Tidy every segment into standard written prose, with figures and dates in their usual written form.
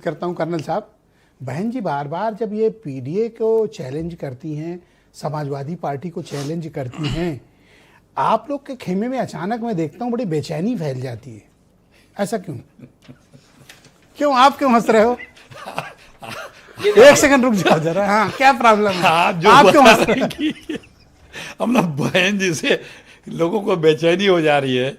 करता हूं कर्नल साहब, बहन जी बार बार जब ये पीडीए को चैलेंज करती हैं, समाजवादी पार्टी को चैलेंज करती हैं, आप लोग के खेमे में अचानक मैं देखता हूं बड़ी बेचैनी फैल जाती है। ऐसा क्यों? क्यों आप क्यों हंस रहे हो? एक सेकंड रुक जाओ जरा। हाँ, क्या प्रॉब्लम है? आप क्यों हंस रहे हो? हम लोग बहन जी से लोगों को बेचैनी हो जा रही है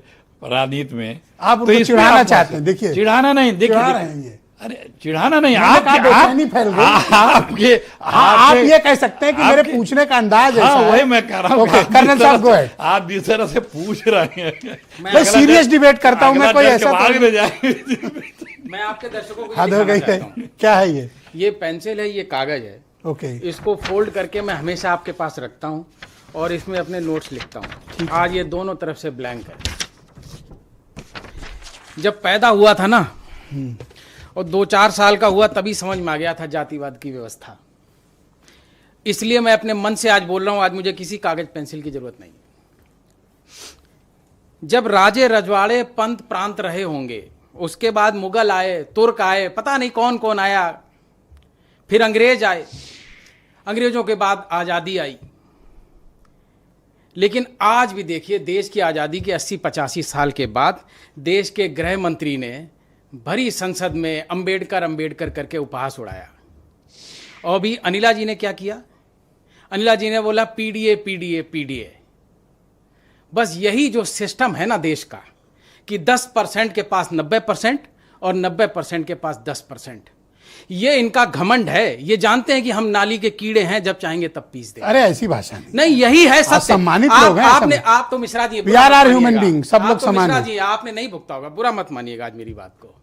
राजनीति में। आप उनको चिढ़ाना चाहते हैं? देखिए, चिढ़ाना नहीं, देखिए, अरे चिढ़ाना नहीं, बेचैनी फैल गई। आपके आप ये कह सकते हैं कि मेरे पूछने का अंदाज ऐसा है। वही मैं कह रहा हूँ। कर्नल साहब गो है, आप जिस तरह से पूछ रहे हैं, मैं सीरियस डिबेट करता हूँ। मैं कोई ऐसा मैं आपके दर्शकों को हद हो गई है। क्या है ये पेंसिल है, ये कागज है। ओके, इसको फोल्ड करके मैं हमेशा आपके पास रखता हूँ और इसमें अपने नोट्स लिखता हूँ। आज ये दोनों तरफ से ब्लैंक है। जब पैदा हुआ था ना और 2-4 साल का हुआ तभी समझ में आ गया था जातिवाद की व्यवस्था। इसलिए मैं अपने मन से आज बोल रहा हूं। आज मुझे किसी कागज पेंसिल की जरूरत नहीं। जब राजे रजवाड़े पंत प्रांत रहे होंगे, उसके बाद मुगल आए, तुर्क आए, पता नहीं कौन कौन आया, फिर अंग्रेज आए, अंग्रेजों के बाद आजादी आई। लेकिन आज भी देखिए, देश की आजादी के 80-85 साल के बाद देश के गृह मंत्री ने भरी संसद में अंबेडकर अंबेडकर करके उपहास उड़ाया। और भी अनिला जी ने क्या किया? अनिला जी ने बोला पीडीए पीडीए पीडीए। बस यही जो सिस्टम है ना देश का, कि 10% के पास 90% और 90% के पास 10%, ये इनका घमंड है। ये जानते हैं कि हम नाली के कीड़े हैं, जब चाहेंगे तब पीस दें। अरे ऐसी भाषा नहीं, यही है सत्य। सम्मानित लोग हैं। आपने आप तो Mishra ji, we are human being, सब लोग समान हैं। जी आपने नहीं भुगता होगा, बुरा मत मानिएगा आज मेरी बात को।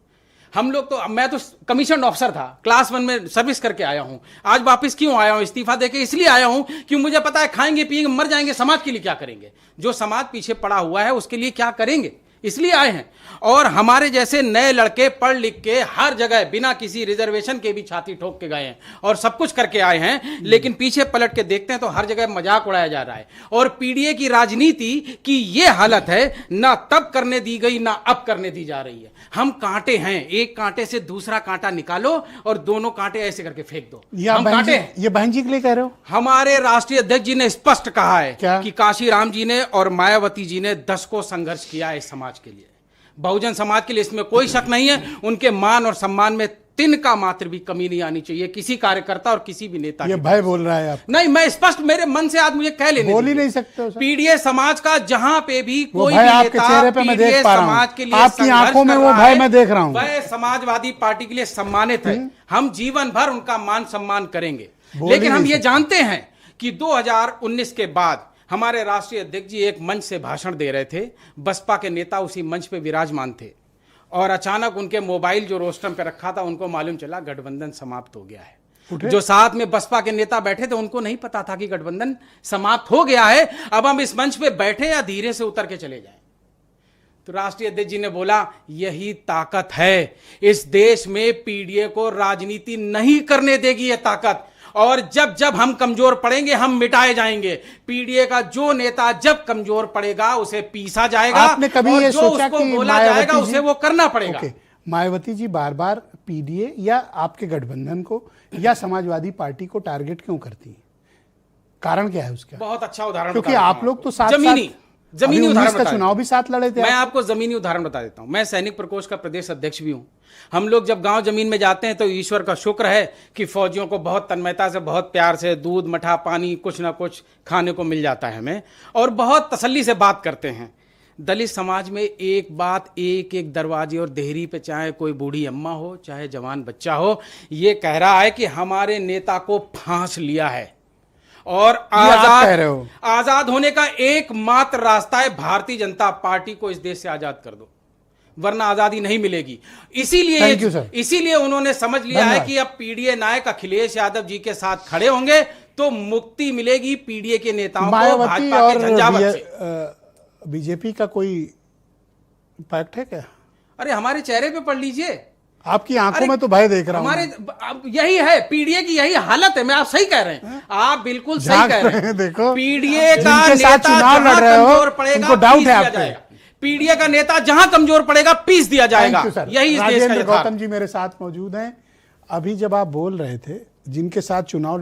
हम लोग तो, मैं तो कमीशन ऑफिसर था, क्लास 1 में सर्विस करके आया हूं। आज वापस क्यों आया हूं? इस्तीफा देके इसलिए आया हूं कि मुझे पता है खाएंगे पिएंगे मर जाएंगे, समाज के लिए क्या करेंगे? जो समाज पीछे पड़ा हुआ है उसके लिए क्या करेंगे, इसलिए आए हैं। और हमारे जैसे नए लड़के पढ़ लिख के हर जगह बिना किसी रिजर्वेशन के भी छाती ठोक के गए हैं और सब कुछ करके आए हैं। लेकिन पीछे पलट के देखते हैं तो हर जगह मजाक उड़ाया जा रहा है। और पीडीए की राजनीति की ये हालत है, ना तब करने दी गई ना अब करने दी जा रही है। हम कांटे हैं, एक कांटे से दूसरा कांटा निकालो और दोनों कांटे ऐसे करके फेंक दो। हम कांटे हैं। ये बहन जी के लिए कह रहे हो? हमारे राष्ट्रीय अध्यक्ष जी ने स्पष्ट कहा है कि काशीराम जी ने और मायावती जी ने 10 को संघर्ष किया है समाज के लिए, बहुजन समाज के लिए। इसमें कोई शक नहीं है। उनके मान और सम्मान में तिनका मात्र भी कमी नहीं आनी चाहिए किसी कार्यकर्ता और किसी भी नेता। ये भय बोल रहा है आप? नहीं, मैं स्पष्ट, मेरे मन से आज मुझे कह लेने बोल ही नहीं सकते। पीडीए समाज का जहां पे भी कोई भी आपके चेहरे पे मैं देख पा रहा हूं, समाज के लिए आपकी आंखों में वो भय मैं देख रहा हूं। वह समाजवादी पार्टी के लिए सम्मानित है। हम जीवन भर उनका मान सम्मान करेंगे। लेकिन हम ये जानते हैं कि 2019 के बाद हमारे राष्ट्रीय अध्यक्ष जी एक मंच से भाषण दे रहे थे, बसपा के नेता उसी मंच पे विराजमान थे और अचानक उनके मोबाइल जो रोस्टम पे रखा था, उनको मालूम चला गठबंधन समाप्त हो गया है। जो साथ में बसपा के नेता बैठे थे उनको नहीं पता था कि गठबंधन समाप्त हो गया है। अब हम इस मंच पे बैठे या धीरे से उतर के चले जाएं? तो राष्ट्रीय अध्यक्ष जी ने बोला यही ताकत है इस देश में, पीडीए को राजनीति नहीं करने देगी ये ताकत। और जब जब हम कमजोर पड़ेंगे हम मिटाए जाएंगे। पीडीए का जो नेता जब कमजोर पड़ेगा उसे पीसा जाएगा। आपने कभी ये सोचा कि बोला जाएगा उसे वो करना पड़ेगा? मायावती जी बार बार पीडीए या आपके गठबंधन को या समाजवादी पार्टी को टारगेट क्यों करती है? कारण क्या है उसका? बहुत अच्छा उदाहरण, क्योंकि आप लोग तो साथ जमीनी उदाहरण का चुनाव भी साथ लड़े थे। मैं आपको जमीनी उदाहरण बता देता हूं। मैं सैनिक प्रकोष्ठ का प्रदेश अध्यक्ष भी हूं। हम लोग जब गांव जमीन में जाते हैं तो ईश्वर का शुक्र है कि फौजियों को बहुत तन्मयता से, बहुत प्यार से दूध मठा पानी कुछ ना कुछ खाने को मिल जाता है हमें, और बहुत तसल्ली से बात करते हैं। दलित समाज में एक बात, एक एक दरवाजे और देहरी पे, चाहे कोई बूढ़ी अम्मा हो चाहे जवान बच्चा हो, ये कह रहा है कि हमारे नेता को फांस लिया है और आजाद होने का एकमात्र रास्ता है भारतीय जनता पार्टी को इस देश से आजाद कर दो, वरना आजादी नहीं मिलेगी। इसीलिए उन्होंने समझ लिया है कि अब पीडीए नायक अखिलेश यादव जी के साथ खड़े होंगे तो मुक्ति मिलेगी पीडीए के नेताओं को भाजपा के झंझावत से। बीजेपी का कोई इम्पैक्ट है क्या? अरे हमारे चेहरे पे पढ़ लीजिए, आपकी आंखों में तो भय देख रहा हूं। हमारे यही है, पीडीए की यही हालत है। मैं आप सही कह रहे हैं, आप बिल्कुल सही कह रहे हैं। देखो, पीडीए का नेता जहां कमजोर पड़ेगा डाउट है आपको? पीडीए का नेता जहां कमजोर पड़ेगा पीस दिया जाएगा। यही इस देश का गौतम जी मेरे साथ मौजूद हैं। अभी जब आप बोल रहे थे जिनके साथ चुनाव